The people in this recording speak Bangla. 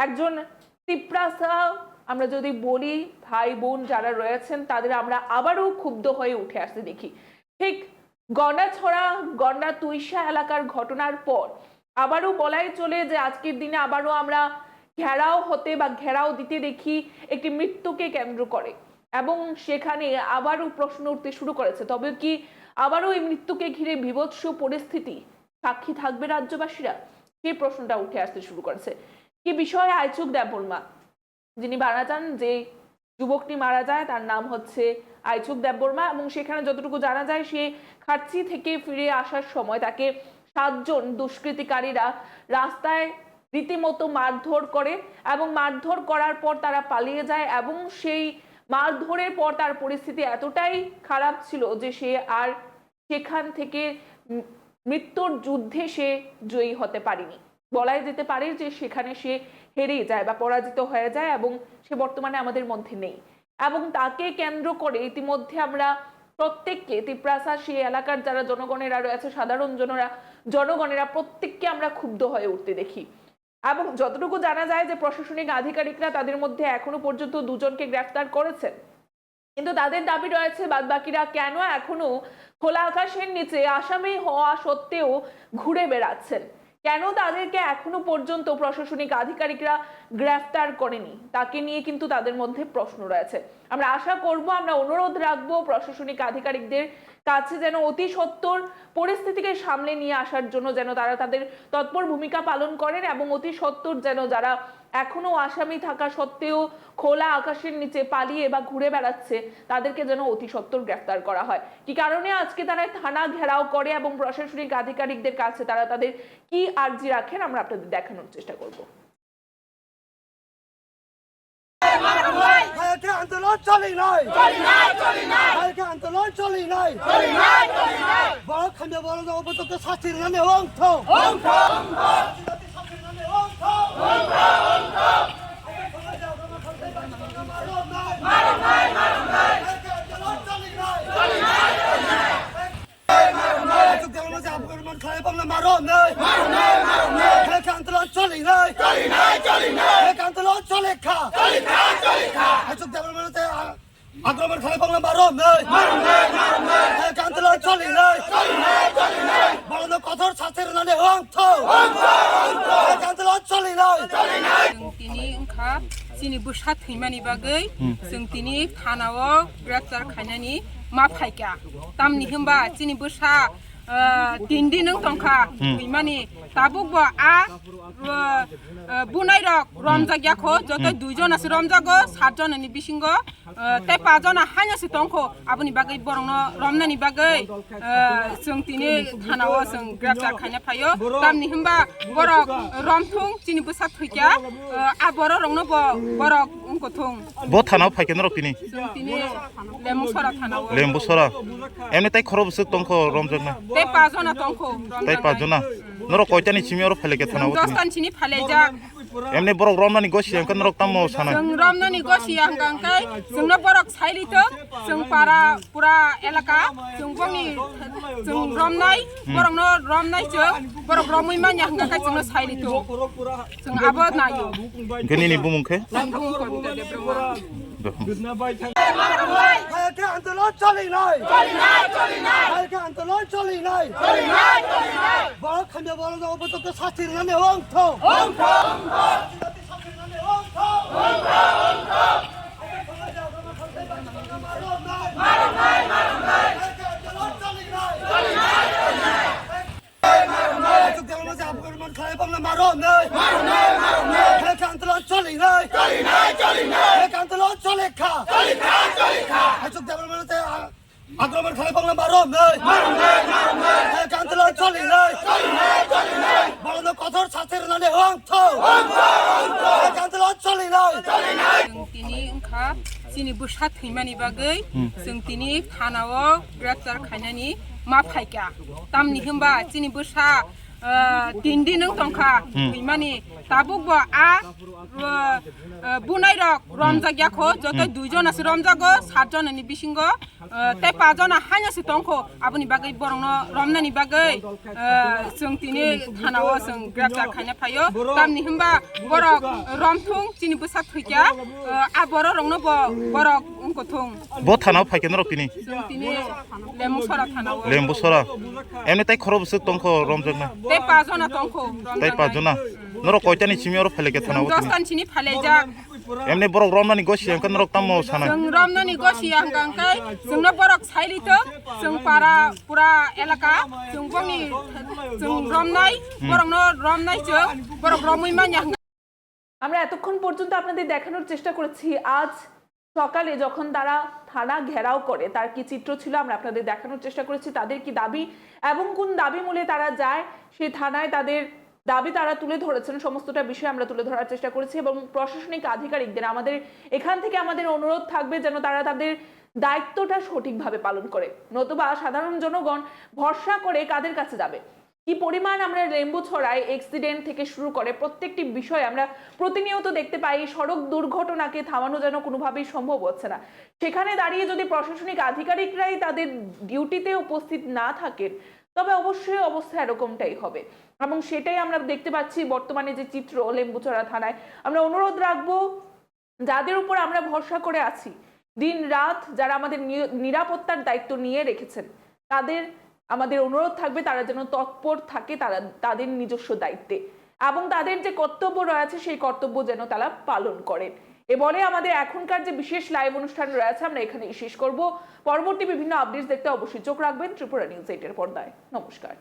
একজন তিপ্রাসা আমরা যদি বলি ভাই বোন যারা রয়েছেন তাদের আমরা আবারও ক্ষুব্ধ হয়ে উঠে আসতে দেখি। ঠিক গন্ডাছড়া গন্ডা তুইশা এলাকার ঘটনার পর আবারও বলাই চলে যে আজকের দিনে আবারও আমরা ঘেরাও হতে বা ঘেরাও দিতে দেখি একটি মৃত্যুকে কেন্দ্র করে, এবং সেখানে আবারও প্রশ্ন উঠতে শুরু করেছে, তবে কি আবারও এই মৃত্যুকে ঘিরে বীভৎস পরিস্থিতি সাক্ষী থাকবে রাজ্যবাসীরা? সেই প্রশ্নটা উঠে আসতে শুরু করেছে। কি বিষয়ে আইচক দেববর্মা যিনি মারা যান, যে যুবকটি মারা যায় তার নাম হচ্ছে আইচক দেববর্মা, এবং সেখানে যতটুকু জানা যায় সে খাচ্ছি থেকে ফিরে আসার সময় তাকে 7 জন দুষ্কৃতিকারীরা রাস্তায় রীতিমতো মারধর করে, এবং মারধর করার পর তারা পালিয়ে যায়, এবং সেই মারধরের পর তার পরিস্থিতি এতটাই খারাপ ছিল যে সে আর সেখান থেকে মৃত্যুর যুদ্ধে সে জয়ী হতে পারেনি। বলাই যেতে পারে যে সেখানে সে হেরে যায় বা পরাজিত হয়ে যায়, এবং সে বর্তমানে আমাদের মধ্যে নেই। এবং তাকে কেন্দ্র করে ইতিমধ্যে আমরা প্রত্যেককে তিপ্রাসা সেই এলাকার যারা জনগণেরা রয়েছে, সাধারণ জনগণেরা প্রত্যেককে আমরা ক্ষুব্ধ হয়ে উঠতে দেখি। এবং যতটুকু জানা যায় যে প্রশাসনিক আধিকারিকরা তাদের মধ্যে এখনো পর্যন্ত 2 জনকে গ্রেফতার করেছেন, কিন্তু তাদের দাবি রয়েছে বাদবাকিরা কেন এখনো খোলা আকাশের নিচে আসামি হওয়া সত্ত্বেও ঘুরে বেড়াচ্ছেন, কেন তাদেরকে এখনো পর্যন্ত প্রশাসনিক আধিকারিকরা গ্রেফতার করেনি, তাকে নিয়ে কিন্তু তাদের মধ্যে প্রশ্ন রয়েছে। আমরা আশা করব, আমরা অনুরোধ রাখবো প্রশাসনিক আধিকারিকদের কাছে যেন অতি সত্বর পরিস্থিতিকে সামলে নিয়ে আসার জন্য যেন তারা তাদের তৎপর ভূমিকা পালন করেন, এবং অতি সত্বর যেন যারা এখনো আসামি থাকা সত্ত্বেও খোলা আকাশের নিচে পালিয়ে বা ঘুরে বেড়াচ্ছে তাদেরকে যেন অতি সত্বর গ্রেফতার করা হয়। কি কারণে আজকে তারা থানা ঘেরাও করে এবং প্রশাসনিক আধিকারিকদের কাছে তারা তাদের কি আর্জি রাখেন আমরা আপনাদের দেখানোর চেষ্টা করব। আন্দোলন চলি নাই, আন্দোলন চলি নাই, বড় খন্ডে বড় উপযুক্ত শাস্তির নামে অংশ আন্দোলন চলি নাই, আন্দোলন চলে খা আক্রমণ খালে বাংলা মারো নাই, আন্দোলন চলি নাই, বড় কঠোর শাস্তির নামে অংশ আন্দোলন চলি নাই। তিনি ओंखा जोंनि बोसा थैमानि बागै जों दिनै थानाव ग्रेप्तार खायनानि मा फायगा तामनि होमबा जोंनि बोसा तिनदि नों तंखा थैमानि ताबुकबो आ बुनाय रक रमजागियाखौ जत 2 জন আছে रमजागो 7 जननि बिसिंगो ते 5 जना हान्यासो तंखौ आबुनि बागै बरंनो रमनानि बागै जों दिनै थानाव जों ग्रेप्तार खायना फायो तामनि होमबा बरक रमथुं जोंनि बोसा थैया आ बर रंनो बरक उंखथुं बो थानाव फायकेन रक दिनै लेमुसरा थानाव लेम्बुसरा एमने ताइ खरबसो तंखौ रमजगना ते 5 जना तंखौ ताइ 5 जना नरो कयतानि सिमियाव फालेके थानाव 10 तानसिनि फालेजा एमने बरक रमनानि गसि अंकन रक तामो साना जों रमनानि गसि अंकांकाय जोंनो बरक साइलिथों जों पारा पुरा एलाका जों गनि जों रमनाय बरकनो रमनाय जों बरक रमै मानि अंकांकाय जोंनो साइलिथों जों आबो नायो गनिनि बुमुंखे আন্দোলন চলি নাই, আন্দোলন চলি নাই, বড় খন্ডে বড় উপযুক্ত শাস্তির নামে অংশ আন্দোলন চলি নাই, আন্দোলন চলে খা আইচক দেববারমানিতে আক্রমণ খালে বাংলা মারো নাই, আন্দোলন চলি নাই, বড় কঠোর শাস্তির নামে অংশ আন্দোলন চলি নাই। তিনি ओंखा जोंनि बोसा थैमानि बागै जों दिनै थानाव ग्रेप्तार खायनानि मा फायगा तामनि होमबा जोंनि बोसा তিনদিন নং টংখা থুইমানি তাবুকবো বুনাই রক রমজাগিয়াখো যত দুইজন আছে রমজাগো 7 জননি বিসিঙ্গ তাই 5 জন হাኛসি টংখো আবনি বাগै বরং রমনানি बागै जों तिनि थानाव जों ग्रेप्टार खायना फायो तामनि होमबा बरक रमथुं चिनि बोसा थैया आ बर रंनो बरक उनकोथुं बो थानाव फायके नरक तिनि जों तिनि लेमुसरा थानाव लेम्बुसरा एमने ताइ खरब सक तंख रमजगना ते 5 जना तंखो ताइ 5 जना नरक कयतानि सिमियाव फायके थानाव 10 तान चिनि फालेजा एमने बरक रमनानि गसियां कन नरक तामो साना जों रमनानि गसियां गांकाय जोंनो बरक साइलितो जों पारा पुरा एलाका जों बंनि जों रमनाय बरंनो रमनाय जों बरक रमैमानिया আমরা এতক্ষণ পর্যন্ত আপনাদের দেখানোর চেষ্টা করেছি আজ সকালে যখন তারা থানা ঘেরাও করে তার কি চিত্র ছিল আমরা আপনাদের দেখানোর চেষ্টা করেছি তাদের কি দাবি এবং কোন দাবি মূলে তারা যায় সেই থানায় তাদের দাবি তারা তুলে ধরেছেন সমস্তটা বিষয় আমরা তুলে ধরার চেষ্টা করেছি এবং প্রশাসনিক আধিকারিকদের আমাদের এখান থেকে আমাদের অনুরোধ থাকবে যেন তারা তাদের দায়িত্বটা সঠিকভাবে পালন করে নতুবা সাধারণ জনগণ ভরসা করে কাদের কাছে যাবে কি পরিমাণ আমরা লেম্বু ছড়ায় অ্যাক্সিডেন্ট থেকে শুরু করে প্রত্যেকটি বিষয় আমরা প্রতিনিয়ত দেখতে পাই সড়ক দুর্ঘটনাকে থামানো যেন কোনোভাবেই সম্ভব হচ্ছে না সেখানে দাঁড়িয়ে যদি প্রশাসনিক আধিকারিকরাই তাদের ডিউটিতে উপস্থিত না থাকেন তবে অবশ্যই অবস্থা এরকমটাই হবে এবং সেটাই আমরা দেখতে পাচ্ছি বর্তমানে যে চিত্র লেম্বুচড়া থানায় আমরা অনুরোধ রাখবো যাদের উপর আমরা ভরসা করে আছি দিন রাত যারা আমাদের নিরাপত্তার দায়িত্ব নিয়ে রেখেছেন তাদের আমাদের অনুরোধ থাকবে তারা যেন তৎপর থাকে তারা তাদের নিজস্ব দায়িত্বে এবং তাদের যে কর্তব্য রয়েছে সেই কর্তব্য যেন তারা পালন করেন এ বলে আমাদের এখনকার যে বিশেষ লাইভ অনুষ্ঠান রয়েছে আমরা এখানেই শেষ করব পরবর্তী বিভিন্ন আপডেটস দেখতে অবশ্যই চোখ রাখবেন ত্রিপুরা নিউজ 8 এর পর্দায় নমস্কার।